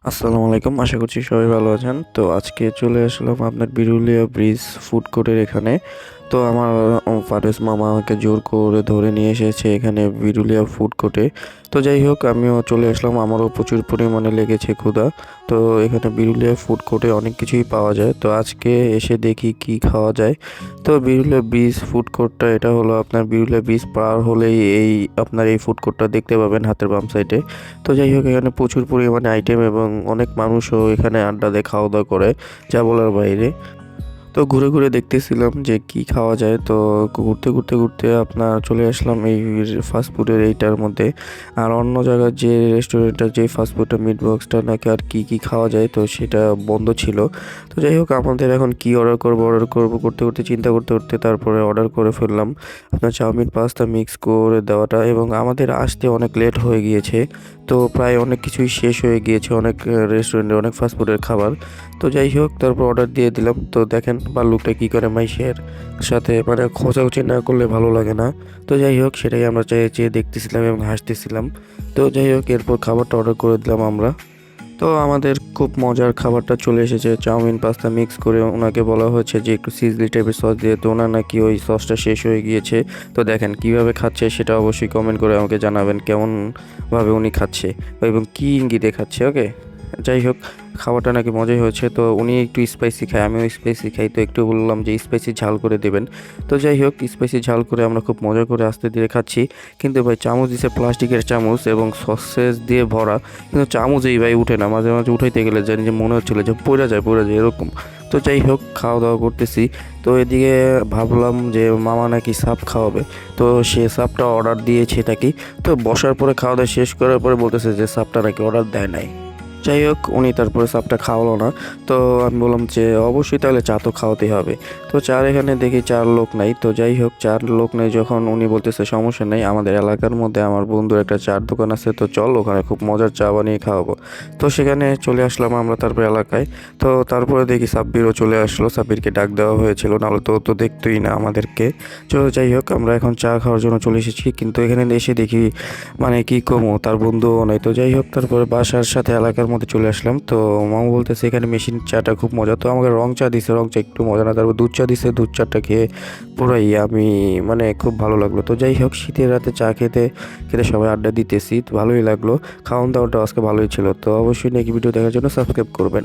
আসসালামু আলাইকুম। আশা করছি সবাই ভালো আছেন। তো আজকে চলে আসলাম আপনার বিরুলিয়া ব্রিজ ফুড কোর্টের এখানে। তো আমার ফারেজ মামা আমাকে জোর করে ধরে নিয়ে এসেছে এখানে বিরুলিয়া ফুড কোর্টে। তো যাই হোক আমিও চলে আসলাম, আমারও প্রচুর পরিমাণে লেগেছে ক্ষুধা। তো এখানে বিরুলিয়া ফুড কোর্টে অনেক কিছুই পাওয়া যায়। তো আজকে এসে দেখি কি খাওয়া যায়। তো বিরুলিয়া ব্রিজ ফুড কোর্টটা এটা হলো আপনার বিরুলিয়া ব্রিজ পার হলেই আপনার এই ফুড কোর্টটা দেখতে পাবেন হাতের বাম সাইডে। তো যাই হোক এখানে প্রচুর পরিমাণে আইটেম এবং অনেক মানুষও এখানে আড্ডা দিয়ে খাওয়া দাওয়া করে, যা বলার বাইরে। তো ঘুরে ঘুরে দেখতেছিলাম যে কি খাওয়া যায়। তো ঘুরতে আপনার চলে আসলাম এই ফাস্টফুডের এইটার মধ্যে। আর অন্য জায়গার যে রেস্টুরেন্টের যে ফাস্টফুডটা মিট বক্সটা নাকি আর কি খাওয়া যায়, তো সেটা বন্ধ ছিল। তো যাই হোক আমাদের এখন কি অর্ডার করব করতে চিন্তা করতে তারপরে অর্ডার করে ফেললাম আপনার চাউমিন পাস্তা মিক্স করে দেওয়াটা। এবং আমাদের আসতে অনেক লেট হয়ে গিয়েছে, তো প্রায় অনেক কিছুই শেষ হয়ে গিয়েছে, অনেক রেস্টুরেন্টে অনেক ফাস্টফুডের খাবার। তো যাই হোক তারপর অর্ডার দিয়ে দিলাম। তো দেখেন ভাল্লুকটা কী করে মাইশের সাথে মানে খোঁচাখুচি না করলে ভালো লাগে না। তো যাই হোক সেটাই আমরা চেয়ে দেখতেছিলাম এবং হাসতেছিলাম। তো যাই হোক এরপর খাবারটা অর্ডার করে দিলাম আমরা। তো আমাদের খুব মজার খাবারটা চলে এসেছে, চাউমিন পাস্তা মিক্স করে। ওনাকে বলা হয়েছে যে একটু সিজলি টাইপের সস দিয়ে, তো ওনার নাকি ওই সসটা শেষ হয়ে গিয়েছে। তো দেখেন কিভাবে খাচ্ছে সেটা অবশ্যই কমেন্ট করে আমাকে জানাবেন কেমনভাবে উনি খাচ্ছে এবং কী ইঙ্গিতে খাচ্ছে। ওকে, যাই হোক খাবারটা নাকি মজাই হয়েছে। তো উনি একটু স্পাইসি খায়, আমিও স্পাইসি খাই, তো একটু বললাম যে স্পাইসি ঝাল করে দেবেন। তো যাই হোক স্পাইসি ঝাল করে আমরা খুব মজা করে আস্তে ধীরে খাচ্ছি। কিন্তু ভাই চামচ দিছে প্লাস্টিকের চামচ এবং সসেস দিয়ে ভরা, কিন্তু চামচেই ভাই উঠে না। মাঝে মাঝে উঠাইতে গেলে জানি যে মনে হচ্ছিলো যে পড়ে যায় এরকম। তো যাই হোক খাওয়া দাওয়া করতেছি। তো এদিকে ভাবলাম যে মামা নাকি সাপ খাওয়াবে, তো সে সাপটা অর্ডার দিয়েছে নাকি। তো বসার পরে খাওয়া দাওয়া শেষ করার পরে বলতেছে যে সাপটা নাকি অর্ডার দেয় নাই। যাই হোক উনি তারপরে সাপটা খাওয়ালো না। তো আমি বললাম যে অবশ্যই তাহলে চা তো খাওয়াতেই হবে। তো চার এখানে দেখি চার লোক নাই। তো যাই হোক চার লোক নেই যখন উনি বলতেছে সমস্যা নেই, আমাদের এলাকার মধ্যে আমার বন্ধুর একটা চার দোকান আছে, তো চল ওখানে খুব মজার চা বানিয়ে খাওয়াবো। তো সেখানে চলে আসলাম আমরা তারপরে এলাকায়। তো তারপরে দেখি সাব্বিরও চলে আসলো, সাব্বিরকে ডাক দেওয়া হয়েছিল, নাহলে তো দেখতোই না আমাদেরকে। তো যাই হোক আমরা এখন চা খাওয়ার জন্য চলে এসেছি, কিন্তু এখানে এসে দেখি মানে কি কমো তার বন্ধুও নাই। তো যাই হোক তারপরে বাসার সাথে এলাকার মধ্যে চলে আসলাম। তো মামু বলতেছে এখানে মেশিন চাটা খুব মজা। তো আমাকে রং চা দিছে, রং চা একটু মজা না। তারপর দুধ চা দিছে, দুধ চাটা খেয়ে পুরাই আমি মানে খুব ভালো লাগলো। তো যাই হোক শীতের রাতে চা খেতে খেতে সবাই আড্ডা দিতেছি, তো ভালোই লাগলো। খাওয়ান দাওয়াটা আজকে ভালোই ছিল। তো অবশ্যই নাকি ভিডিও দেখার জন্য সাবস্ক্রাইব করবেন।